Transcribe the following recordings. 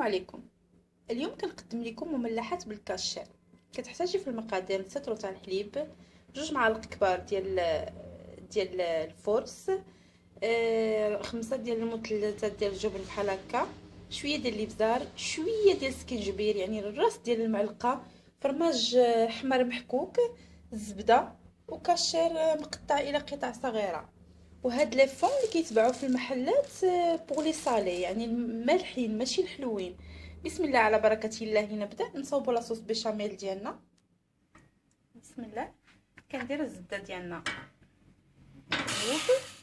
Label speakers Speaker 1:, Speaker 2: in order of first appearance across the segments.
Speaker 1: السلام عليكم. اليوم كنقدم لكم مملحات بالكاشير. كتحتاجي في المقادير 6 رطع الحليب، 2 معالق كبار ديال الفورس، 5 ديال المثلثات ديال الجبن بحال هكا، شويه ديال الابزار، شويه ديال السكينجبير يعني الراس ديال المعلقه، فرماج حمر محكوك، الزبده، وكاشير مقطع الى قطع صغيره. وهاد لي فون اللي كيتباعوا في المحلات بوغ لي صالي يعني المالحين ماشي الحلوين. بسم الله على بركه الله. نبدا نصاوبوا لاصوص بيشاميل ديالنا. بسم الله. كندير الزبده ديالنا مغلوف،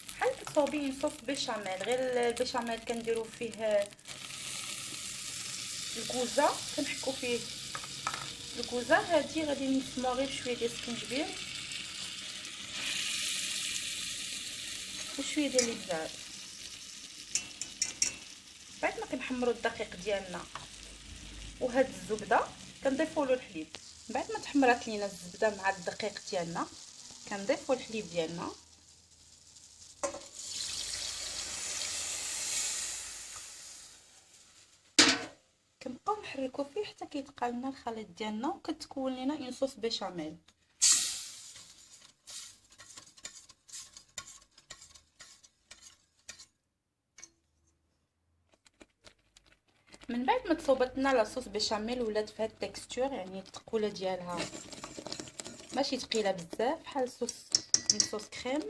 Speaker 1: بحال كتصاوبي صوص بيشاميل، غير البيشاميل كنديروا فيه الكوزه، كنحكوا فيه الكوزه. هادي غادي نسموها غير بشويه ديال السكنجبير وشويه ديال الابزار. بعد ما كنحمروا الدقيق ديالنا وهاد الزبده كنضيفوا له الحليب. بعد ما تحمرات لينا الزبده مع الدقيق ديالنا كنضيفوا الحليب ديالنا، كنبقاو نحركوا فيه حتى كيتقى لنا الخليط ديالنا وكتكون لنا اون صوص بيشاميل. من بعد ما تصوبت لنا لاصوص بيشاميل ولات في هاد التكستور، يعني التقوله ديالها ماشي ثقيله بزاف بحال صوص كريم،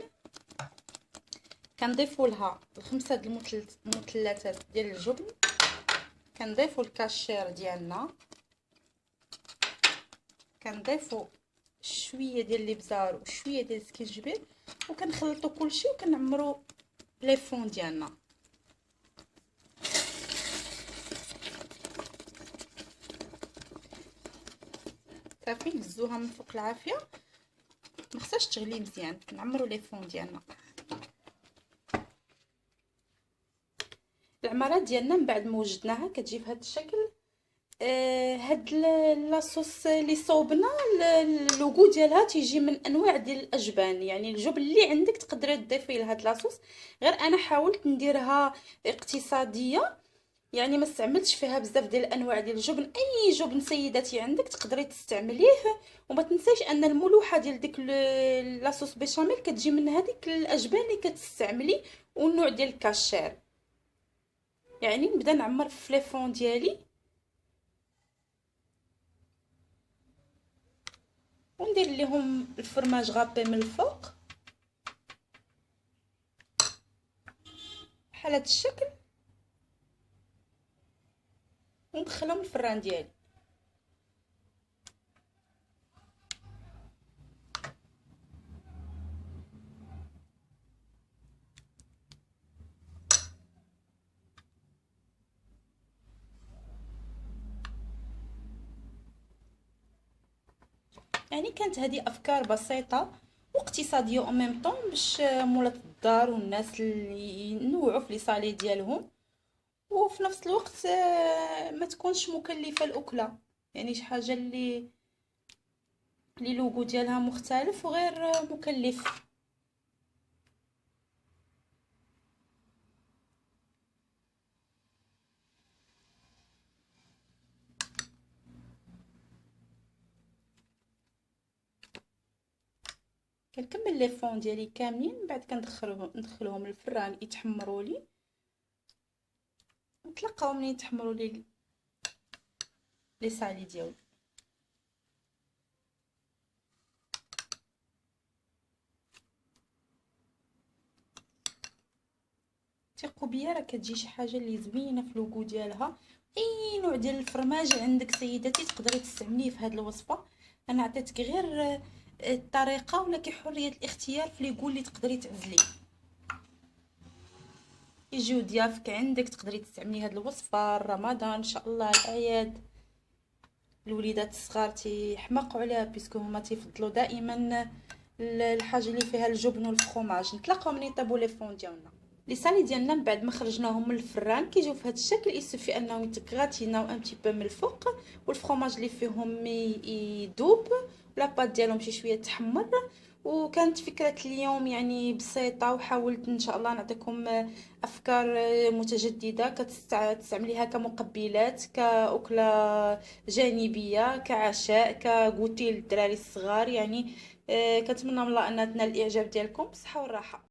Speaker 1: كنضيفوا لها الخمسه د المثلثات ديال الجبن، كنضيفوا الكاشير ديالنا، كنضيفوا شويه ديال الابزار وشويه ديال السكينجبير، وكنخلطوا كلشي وكنعمروا لي فون ديالنا. صافي نهزوها من فوق العافيه، ما خصهاش تغلي مزيان. كنعمروا لي فون ديالنا. العماره ديالنا من بعد ما وجدناها كتجي في هذا الشكل. هاد لاصوص اللي صوبنا اللوغو ديالها تيجي من انواع ديال الاجبان، يعني الجبن اللي عندك تقدري تضيفي لهاد لاصوص. غير انا حاولت نديرها اقتصاديه، يعني ما استعملتش فيها بزاف ديال الانواع ديال الجبن. اي جبن سيداتي عندك تقدري تستعمليه، وما تنسايش ان الملوحه ديال ديك لاصوص بيشاميل كتجي من هذيك الاجبان اللي كتستعملي والنوع ديال الكاشير. يعني نبدا نعمر في لي فون ديالي وندير لهم الفرماج غابي من الفوق بحال هذا الشكل، وندخلهم الفران ديالي. يعني كانت هذه افكار بسيطه واقتصاديه او ميم طون باش مولات الدار والناس اللي ينوعوا في لي صالي ديالهم، وفي نفس الوقت ما تكونش مكلفه الاكله. يعني شي حاجه اللي لوغو ديالها مختلف وغير مكلف. كنكمل لي فون ديالي كاملين، بعد ندخلهم للفران يتحمروا لي، نتلقاو ملي يتحمروا لي صالي ديالي. ثقوا بيا راه كتجي شي حاجه اللي زوينه في لوغو ديالها. اي نوع ديال الفرماج عندك سيداتي تقدري تستعمليه في هذه الوصفه. انا عطيتك غير الطريقه، ولكن حريه الاختيار في لي اللي تقدري تعزليه. يجيو ضيافك عندك تقدري تستعملي هذه الوصفه رمضان ان شاء الله، الاعياد. الوليدات الصغار تيحماقوا عليها بيسكو هما تيفضلوا دائما الحاجه اللي فيها الجبن والفرماج. نتلاقاو ملي يطيبوا لي فون ديالنا. لي سالي ديالنا من بعد ما خرجناهم من الفران كيجيو في هذا الشكل. يسوفي انهم يتغراتيناو ان بتي بو من الفوق، والفرomاج اللي فيهم يدوب، ولا بات ديالهم شي شويه تحمر. وكانت فكرة اليوم يعني بسيطة، وحاولت ان شاء الله نعطيكم افكار متجددة كتستعمليها كمقبلات، كأكلة جانبية، كعشاء، كغوتي للدراري الصغار يعني. كنتمنى من الله ان تنال الاعجاب ديالكم. بالصحة والراحة.